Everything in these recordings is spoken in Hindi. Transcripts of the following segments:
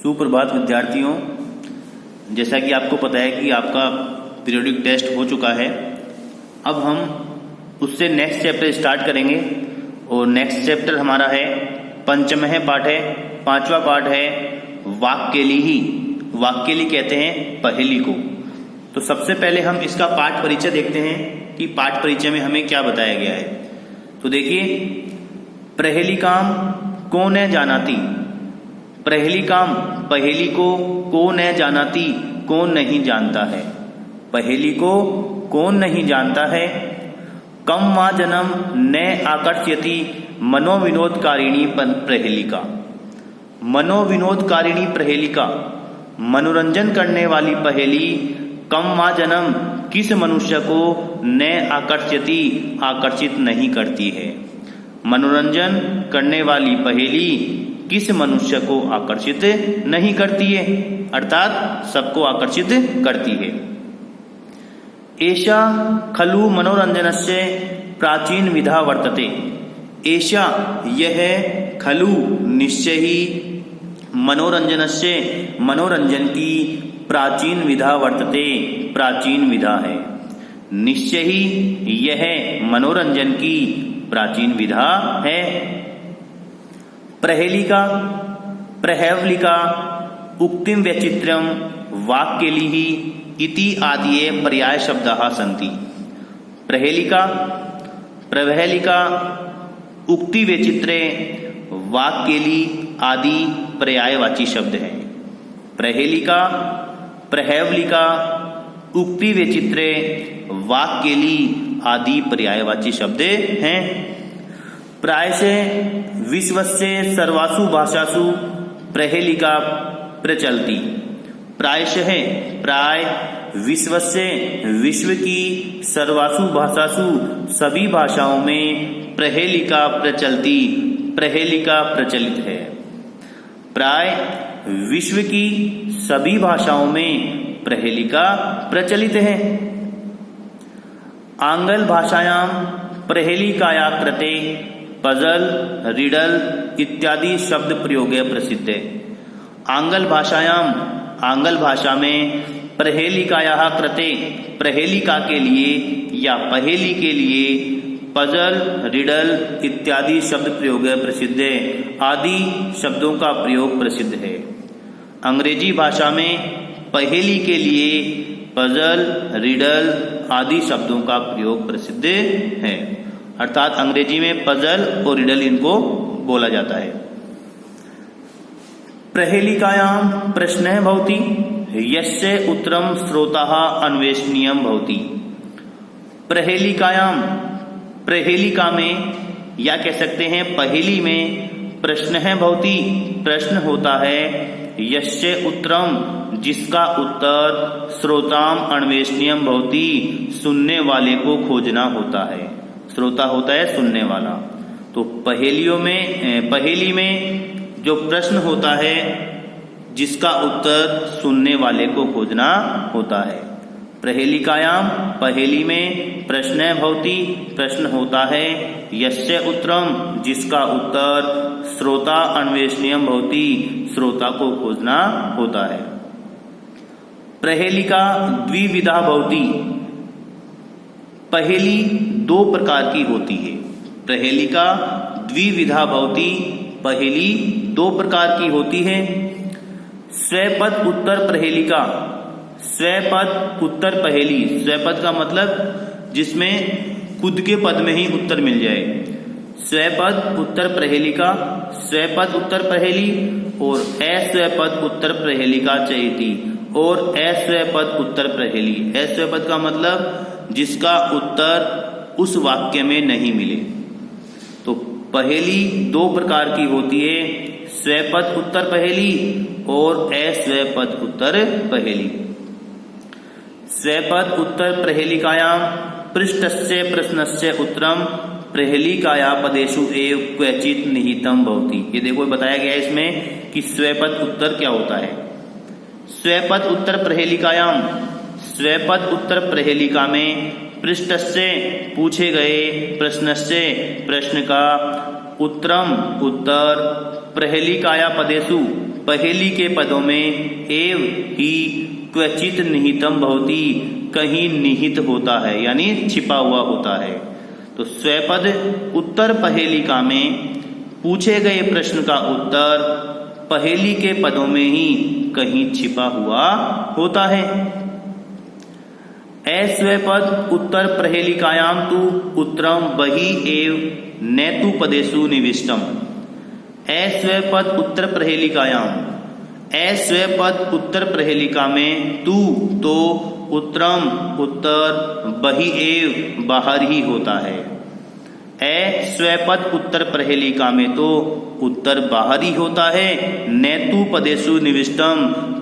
सुप्रभात विद्यार्थियों, जैसा कि आपको पता है कि आपका पीरियोडिक टेस्ट हो चुका है। अब हम उससे नेक्स्ट चैप्टर स्टार्ट करेंगे और नेक्स्ट चैप्टर हमारा है पंचमः पाठ है, पांचवा पाठ है वाक्यली ही। वाक्यली कहते हैं पहेली को। तो सबसे पहले हम इसका पाठ परिचय देखते हैं कि पाठ परिचय में हमें क्या बताया गया है। तो देखिए, पहेली काम को न जानाती, पहेली काम पहेली को न जानाती, कौन नहीं जानता है। पहेली को कौन नहीं जानता है। कम मा जन्म न आकर्ष्यति मनोविनोदकारिणी पहेलिका। मनोविनोदकारिणी पहेलिका, मनोरंजन करने वाली पहेली कम मा जन्म किस मनुष्य को न आकर्ष्यति, आकर्षित नहीं करती है। मनोरंजन करने वाली पहेली किस मनुष्य को आकर्षित नहीं करती है, अर्थात सबको आकर्षित करती है। एषा खलु मनोरंजनस्य प्राचीन विधा वर्तते। एषा यह खलु निश्चय ही मनोरंजनस्य मनोरंजन की प्राचीन विधा वर्तते, प्राचीन विधा है। निश्चय ही यह मनोरंजन की प्राचीन विधा है। पहेलिका प्रहेवलिका उक्तिम व्यचित्रम वाक्यलिः इति आदि पर्याय शब्दाः सन्ति। पहेलिका प्रहेलिका उक्ति व्यचित्रे वाक्यली आदि पर्यायवाची शब्द हैं। पहेलिका प्रहेवलिका उक्ति व्यचित्रे वाक्यली आदि पर्यायवाची शब्द हैं। प्रायशः विश्वस्य सर्वासु भाषासु पहेलिका प्रचलति। प्रायशः प्राय विश्वस्य विश्व की सर्वासु भाषासु सभी भाषाओं में पहेलिका प्रचलति, पहेलिका प्रचलित है। प्राय विश्व की सभी भाषाओं में पहेलिका प्रचलित है। आंग्ल भाषायां पहेलिकाया कृते पजल रिडल इत्यादि शब्द प्रयोग प्रसिद्ध है। आंग्ल भाषायां, आंग्ल भाषा में पहेलिकाया कृते, पहेलिका के लिए या पहेली के लिए पजल रिडल इत्यादि शब्द प्रयोग प्रसिद्ध है, आदि शब्दों का प्रयोग प्रसिद्ध है। अंग्रेजी भाषा में पहेली के लिए पजल रिडल आदि शब्दों का प्रयोग प्रसिद्ध है, अर्थात अंग्रेजी में पजल और रिडल इनको बोला जाता है। पहेलिकायां प्रश्नः भवति यस्य उत्तरं श्रोताः अन्वेषणीयं भवति। पहेलिकायां, पहेलिका में या कह सकते हैं पहेली में प्रश्नः भवति, प्रश्न होता है। यस्य उत्तरम, जिसका उत्तर श्रोताम अन्वेषणीयम भवति, सुनने वाले को खोजना होता है। श्रोता होता है सुनने वाला। तो पहेलियों में, पहेली में जो प्रश्न होता है जिसका उत्तर सुनने वाले को खोजना होता है। पहेलिकायाम, पहेली में प्रश्न भवति, प्रश्न होता है। यस्य उत्तरम, जिसका उत्तर श्रोता अन्वेषणीयम भवति, श्रोता को खोजना होता है। पहेलिका द्विविधा भवति। पहेली दो प्रकार की होती है। पहेलिका द्विविधा भवति, पहेली दो प्रकार की होती है। स्वपद उत्तर पहेलिका, स्वपद उत्तर पहेली। स्वपद का मतलब जिसमें खुद के पद में ही उत्तर मिल जाए। स्वपद उत्तर पहेलिका, स्वपद उत्तर पहेली और अस्वपद उत्तर पहेलिका चयति और अस्वपद उत्तर पहेली। अस्वपद का मतलब जिसका उत्तर उस वाक्य में नहीं मिले। तो पहेली दो प्रकार की होती है, स्वपद उत्तर पहेली और अस्वपद उत्तर पहेली। स्वपद उत्तर पहेलिकायां पृष्ठस्य प्रश्नस्य उत्तरम पहेलिकाया पदेषु एव क्वचित निहितम भवति। ये देखो बताया गया है इसमें कि स्वपद उत्तर क्या होता है। स्वपद उत्तर पहेलिकायां, स्वपद उत्तर पहेलिका में पृष्ठस्य पूछे गए प्रश्नस्य प्रश्न का उत्तरम उत्तर पहेलिकाया पदेषु पहेली के पदों में एव ही क्वचित निहितम भवति, कहीं निहित होता है यानी छिपा हुआ होता है। तो स्वपद उत्तर पहेलिका में पूछे गए प्रश्न का उत्तर पहेली के पदों में ही कहीं छिपा हुआ होता है। अस्वपद उत्तर पहेलिकायाम तु उत्तरम बहि एव नेतु पदेषु निविष्टम। अस्वपद उत्तर पहेलिकायाम, अस्वपद उत्तर पहेलिका में तू तो उत्तरम उत्तर, बहि एव बाहर ही होता है। अस्वपद उत्तर पहेलिका में तो उत्तर बाहर ही होता है, नेतु पदेषु निविष्टम,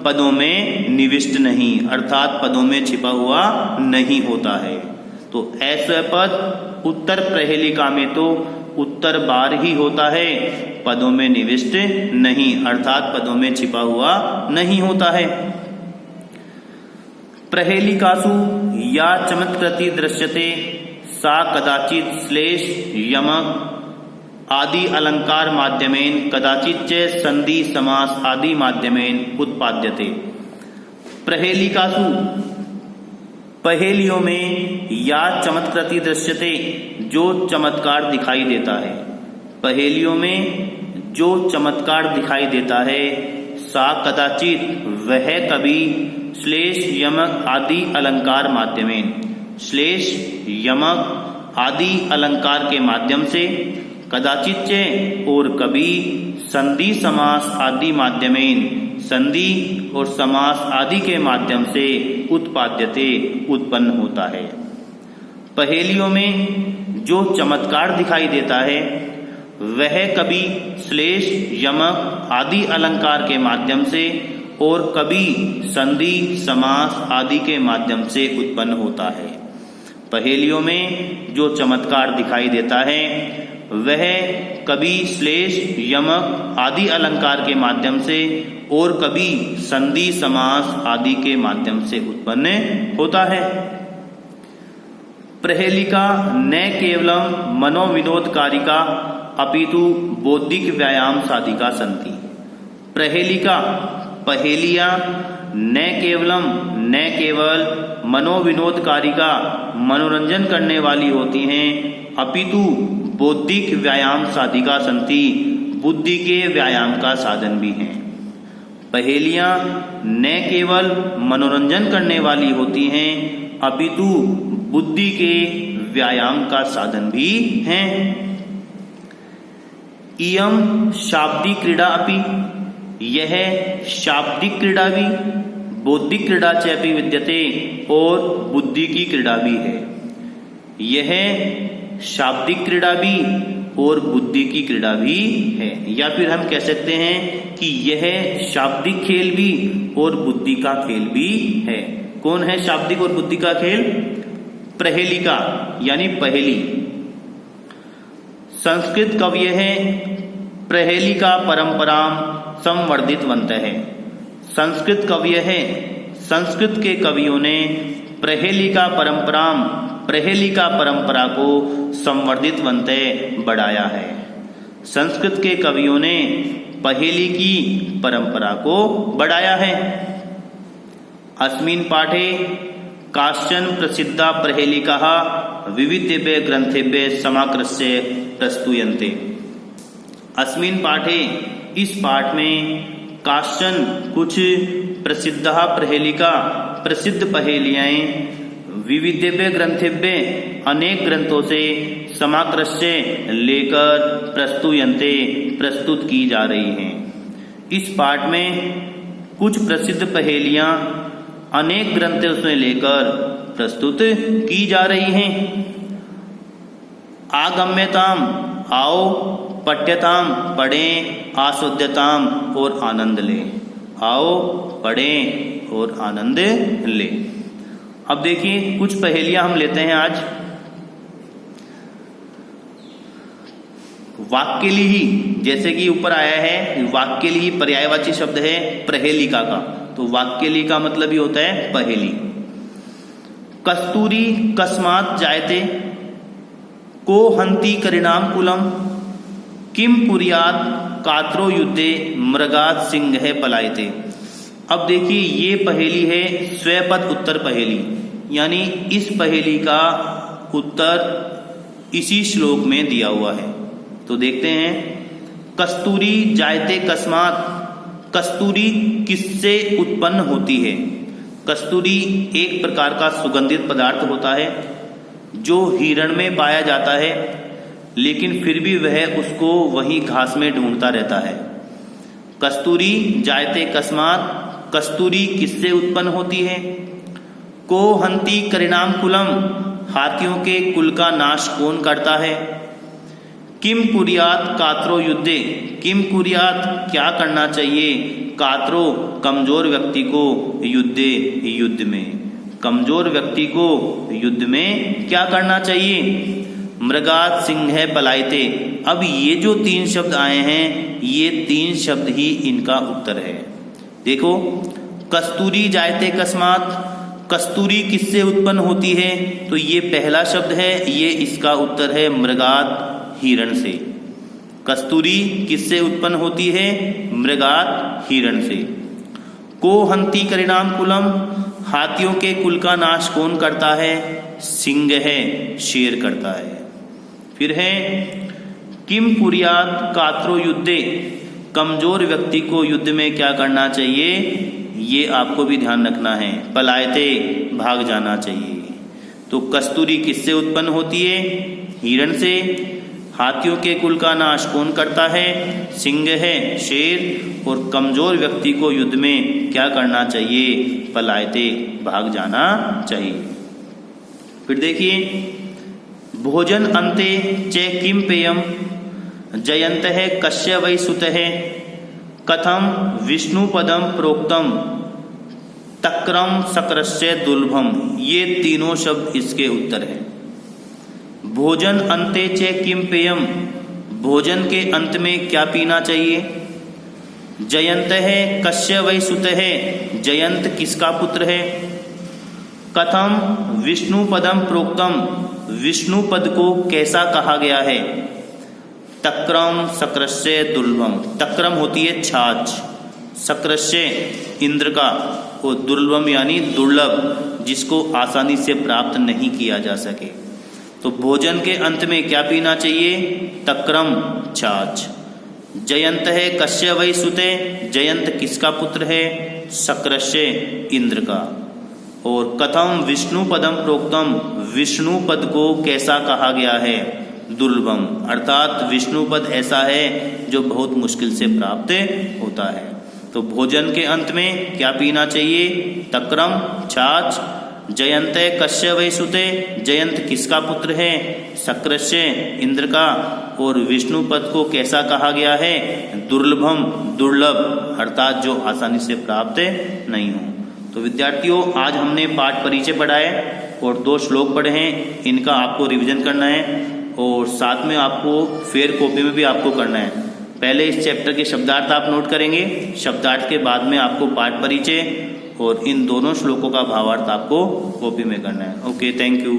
पदों में निविष्ट नहीं अर्थात पदों में छिपा हुआ नहीं होता है। तो अस्वपद उत्तर पहेलिका में तो उत्तर बाहर ही होता है, पदों में निविष्ट नहीं अर्थात पदों में छिपा हुआ नहीं होता है। पहेलिकासु या चमत्कृति दृश्यते सा कदाचित श्लेष यमक आदि अलंकार माध्यमेन कदाचित च संधि समास आदि माध्यमेन उत्पाद्यते। पहेलिकासु पहेलियों में या चमत्कृति दृश्यते जो चमत्कार दिखाई देता है, पहेलियों में जो चमत्कार दिखाई देता है, सा कदाचित वह कभी श्लेष यमक आदि अलंकार माध्यमेन, श्लेष यमक आदि अलंकार के माध्यम से, कदाचित च और कभी संधि समास आदि माध्यमेन, संधि और समास आदि के माध्यम से उत्पाद्यते उत्पन्न होता है। पहेलियों में जो चमत्कार दिखाई देता है वह कभी श्लेष यमक आदि अलंकार के माध्यम से और कभी संधि समास आदि के माध्यम से उत्पन्न होता है। पहेलियों में जो चमत्कार दिखाई देता है वह कभी श्लेष यमक आदि अलंकार के माध्यम से और कभी संधि समास आदि के माध्यम से उत्पन्न होता है। पहेलिका न केवलम मनोविनोदकारिका अपितु बौद्धिक व्यायाम साधिका सन्ति। पहेलिका पहेलियां न केवल मनोविनोदकारिका मनोरंजन करने वाली होती हैं, अपितु बौद्धिक व्यायाम साधिका सन्ति बुद्धि के व्यायाम का साधन भी हैं। पहेलियां न केवल मनोरंजन करने वाली होती हैं अपितु बुद्धि के व्यायाम का साधन भी हैं। इयम शाब्दिक क्रीड़ा अपि, यह शाब्दिक क्रीड़ा भी बौद्धिक क्रीड़ा च अपि विद्यते और बुद्धि की क्रीड़ा भी है। यह शाब्दिक क्रीड़ा भी और बुद्धि की क्रीड़ा भी है, या फिर हम कह सकते हैं कि यह शाब्दिक खेल भी और बुद्धि का खेल भी है। कौन है शाब्दिक और बुद्धि का खेल? पहेलिका यानी पहेली। संस्कृत कवि है पहेलिका परंपराम संवर्धितवंत है। संस्कृत कवि है, संस्कृत के कवियों ने पहेलिका परंपरा को संवर्धितवंत बढ़ाया है। संस्कृत के कवियों ने पहेली की परंपरा को बढ़ाया है। अस्मिन् पाठे काश्चन प्रसिद्धा पहेलिकाः विविधेभ्य ग्रंथेभ्य समाकृत्य प्रस्तूयन्ते। अस्मिन् पाठे इस पाठ में काश्चन कुछ प्रसिद्धा पहेलिका प्रसिद्ध पहेलियां विविधेभ्य ग्रंथेभ्य अनेक ग्रंथों से समाकृत्य लेकर प्रस्तूयन्ते प्रस्तुत की जा रही हैं। इस पाठ में कुछ प्रसिद्ध पहेलियां अनेक ग्रंथों से लेकर प्रस्तुत की जा रही हैं। आगम्यताम आओ, पठ्यताम पढ़ें, आस्वाद्यताम और आनंद लें। आओ पढ़ें और आनंद लें। अब देखिए कुछ पहेलियां हम लेते हैं आज। वाक्यली ही, जैसे कि ऊपर आया है, वाक्यली ही पर्यायवाची शब्द है पहेलिका का, तो वाक्यली का मतलब ही होता है पहेली। कस्तूरी कस्मात् जायते को हंति करिणाम कुलम किम कुर्यात् कात्रो युद्धे मृगात् सिंह पलायते। अब देखिए ये पहेली है स्वपद उत्तर पहेली, यानी इस पहेली का उत्तर इसी श्लोक में दिया हुआ है। तो देखते हैं, कस्तूरी जायते कस्मात्, कस्तूरी किससे उत्पन्न होती है। कस्तूरी एक प्रकार का सुगंधित पदार्थ होता है जो हिरण में पाया जाता है, लेकिन फिर भी वह उसको वही घास में ढूंढता रहता है। कस्तूरी जायते कस्मात्, कस्तूरी किससे उत्पन्न होती है। को हंति करिणाम कुलम, हाथियों के कुल का नाश कौन करता है। किम कुर्यात कात्रो युद्धे, किम कुर्यात क्या करना चाहिए, कात्रो कमजोर व्यक्ति को, युद्धे युद्ध में, कमजोर व्यक्ति को युद्ध में क्या करना चाहिए। मृगात् सिंह पलायते। अब ये जो 3 शब्द आए हैं, ये 3 शब्द ही इनका उत्तर है। देखो, कस्तूरी जायते कस्मात्, कस्तूरी किससे उत्पन्न होती है, तो ये पहला शब्द है, ये इसका उत्तर है मृगात् हिरण से। कस्तूरी किससे उत्पन्न होती है, मृगात् हिरण से। को हंति करिणाम कुलम, हाथियों के कुल का नाश कौन करता है, सिंह है, शेर करता है। फिर है किम कुर्यात् कात्रो युद्धे, कमजोर व्यक्ति को युद्ध में क्या करना चाहिए, ये आपको भी ध्यान रखना है, पलायते भाग जाना चाहिए। तो कस्तूरी किससे उत्पन्न होती है, हिरण से। हाथियों के कुल का नाश कौन करता है, सिंह है, शेर। और कमजोर व्यक्ति को युद्ध में क्या करना चाहिए, पलायते भाग जाना चाहिए। फिर देखिए, भोजन अन्ते च किम पेयम, जयंत है कश्य वै सुत है, कथम विष्णु पदम प्रोक्तम, तक्रम सक्रस्य दुर्लभम। ये तीनों शब्द इसके उत्तर हैं। भोजन अन्ते च किम पेयम, भोजन के अंत में क्या पीना चाहिए। जयंत है कश्य वै सुत है, जयंत किसका पुत्र है। कथम विष्णु पदम प्रोक्तम, विष्णु पद को कैसा कहा गया है। तक्रम सक्रस्य दुर्लभम, तक्रम होती है छाछ, सक्रस्य इंद्र का, और दुर्लभम यानी दुर्लभ, जिसको आसानी से प्राप्त नहीं किया जा सके। तो भोजन के अंत में क्या पीना चाहिए, तक्रम छाछ। जयंत है कश्य वै सुते, जयंत किसका पुत्र है, सक्रस्य इंद्र का। और कथम विष्णु पदम प्रोक्तम, विष्णु पद को कैसा कहा गया है, दुर्लभम, अर्थात विष्णु पद ऐसा है जो बहुत मुश्किल से प्राप्त होता है। तो भोजन के अंत में क्या पीना चाहिए, तक्रम छाछ। जयंत कश्य वै सुते, जयंत किसका पुत्र है, सक्रस्य इंद्र का। और विष्णु पद को कैसा कहा गया है, दुर्लभम, दुर्लभ, अर्थात जो आसानी से प्राप्त नहीं हो। तो विद्यार्थियों, आज हमने पाठ परिचय पढ़ा है और 2 श्लोक पढ़े हैं, इनका आपको रिवीजन करना है और साथ में आपको फेयर कॉपी में भी आपको करना है। पहले इस चैप्टर के शब्दार्थ आप नोट करेंगे, शब्दार्थ के बाद में आपको पाठ परिचय और इन दोनों श्लोकों का भावार्थ आपको कॉपी में करना है। Okay, thank you.